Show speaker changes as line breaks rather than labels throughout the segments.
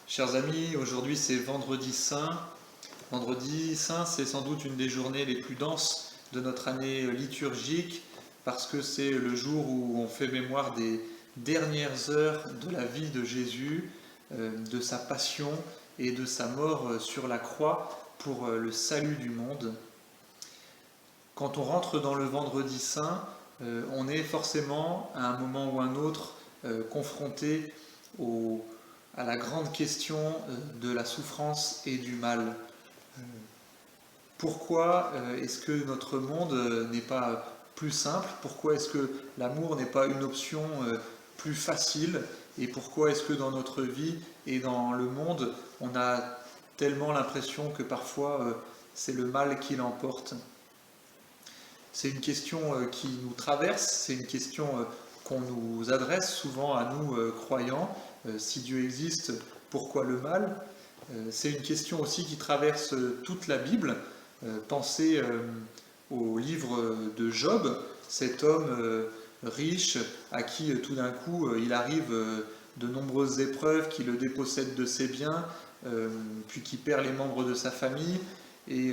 Chers amis, aujourd'hui c'est vendredi saint. Vendredi saint, c'est sans doute une des journées les plus denses de notre année liturgique parce que c'est le jour où on fait mémoire des dernières heures de la vie de Jésus, de sa passion et de sa mort sur la croix pour le salut du monde. Quand on rentre dans le vendredi saint, on est forcément à un moment ou un autre confronté à la grande question de la souffrance et du mal. Pourquoi est-ce que notre monde n'est pas plus simple? Pourquoi est-ce que l'amour n'est pas une option plus facile? Et pourquoi est-ce que dans notre vie et dans le monde, on a tellement l'impression que parfois c'est le mal qui l'emporte? C'est une question qui nous traverse, c'est une question qu'on nous adresse souvent à nous croyants. Si Dieu existe, pourquoi le mal? C'est une question aussi qui traverse toute la Bible. Pensez au livre de Job, cet homme riche à qui tout d'un coup il arrive de nombreuses épreuves qui le dépossèdent de ses biens, puis qui perd les membres de sa famille et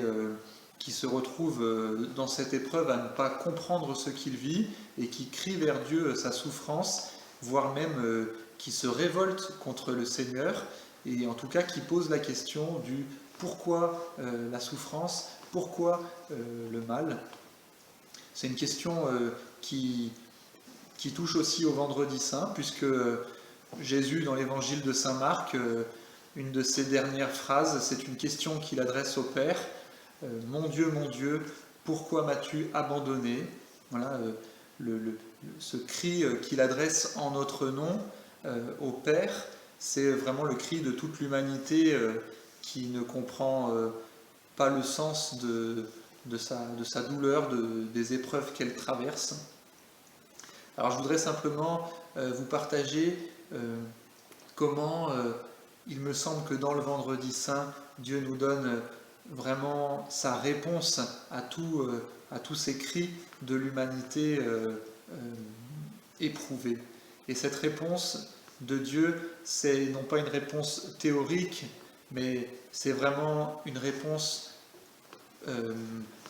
qui se retrouve dans cette épreuve à ne pas comprendre ce qu'il vit et qui crie vers Dieu sa souffrance, voire même qui se révolte contre le Seigneur et en tout cas qui pose la question du pourquoi la souffrance, pourquoi le mal. C'est une question qui touche aussi au vendredi saint, puisque Jésus, dans l'évangile de saint Marc, une de ses dernières phrases, c'est une question qu'il adresse au Père. Mon Dieu, pourquoi m'as-tu abandonné? Voilà ce cri qu'il adresse en notre nom au Père, c'est vraiment le cri de toute l'humanité qui ne comprend pas le sens de sa douleur, des épreuves qu'elle traverse. Alors je voudrais simplement vous partager comment il me semble que dans le vendredi saint, Dieu nous donne vraiment sa réponse à tous ces cris de l'humanité éprouvée. Et cette réponse de Dieu, c'est non pas une réponse théorique, mais c'est vraiment une réponse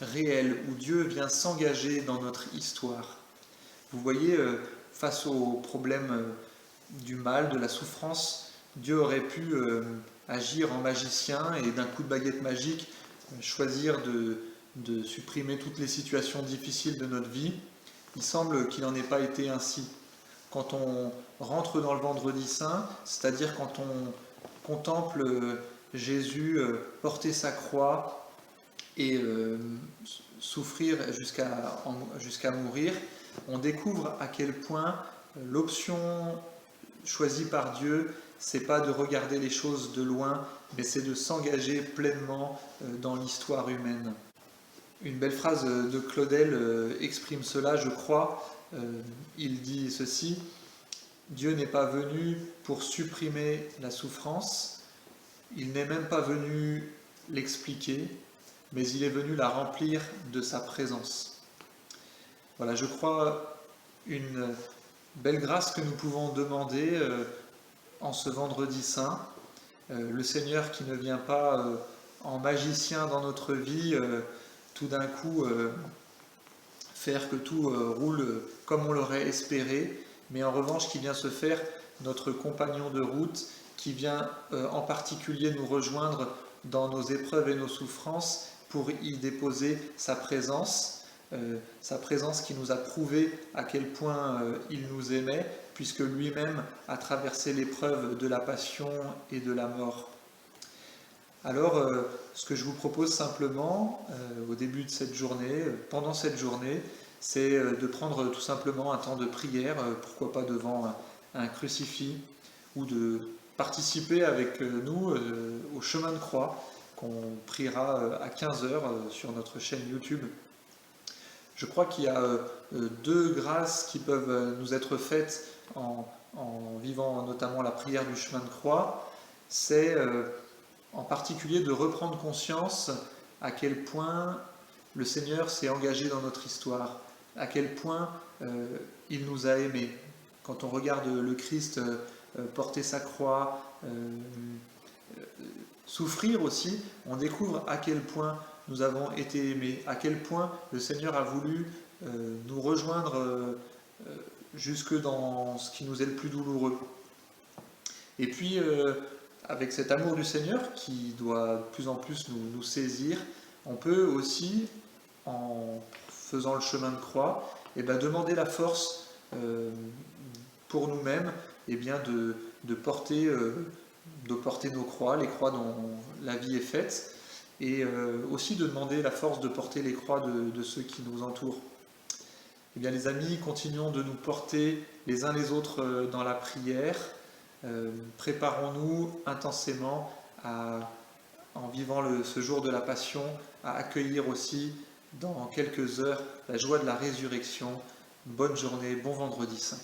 réelle, où Dieu vient s'engager dans notre histoire. Vous voyez, face au problème du mal, de la souffrance, Dieu aurait pu agir en magicien et d'un coup de baguette magique choisir de supprimer toutes les situations difficiles de notre vie. Il semble qu'il n'en ait pas été ainsi. Quand on rentre dans le vendredi saint, c'est-à-dire quand on contemple Jésus porter sa croix et souffrir jusqu'à mourir, on découvre à quel point l'option choisie par Dieu, c'est pas de regarder les choses de loin, mais c'est de s'engager pleinement dans l'histoire humaine. Une belle phrase de Claudel exprime cela, je crois. Il dit ceci: Dieu n'est pas venu pour supprimer la souffrance, il n'est même pas venu l'expliquer, mais il est venu la remplir de sa présence. Voilà, je crois une belle grâce que nous pouvons demander en ce vendredi saint. Le Seigneur qui ne vient pas en magicien dans notre vie, tout d'un coup faire que tout roule comme on l'aurait espéré, mais en revanche qui vient se faire notre compagnon de route, qui vient en particulier nous rejoindre dans nos épreuves et nos souffrances pour y déposer sa présence qui nous a prouvé à quel point il nous aimait, puisque lui-même a traversé l'épreuve de la passion et de la mort. Alors, ce que je vous propose simplement, au début de cette journée, pendant cette journée, c'est de prendre tout simplement un temps de prière, pourquoi pas devant un crucifix, ou de participer avec nous au chemin de croix, qu'on priera à 15h sur notre chaîne YouTube. Je crois qu'il y a deux grâces qui peuvent nous être faites en vivant notamment la prière du chemin de croix. C'est en particulier de reprendre conscience à quel point le Seigneur s'est engagé dans notre histoire, à quel point il nous a aimés. Quand on regarde le Christ porter sa croix, souffrir aussi, on découvre à quel point nous avons été aimés, à quel point le Seigneur a voulu nous rejoindre jusque dans ce qui nous est le plus douloureux. Et puis, avec cet amour du Seigneur qui doit de plus en plus nous saisir, on peut aussi, en faisant le chemin de croix, demander la force pour nous-mêmes de porter nos croix, les croix dont la vie est faite, et aussi de demander la force de porter les croix de ceux qui nous entourent. Eh bien, les amis, continuons de nous porter les uns les autres dans la prière. Préparons-nous intensément en vivant ce jour de la Passion, à accueillir aussi dans quelques heures la joie de la résurrection. Bonne journée, bon vendredi saint.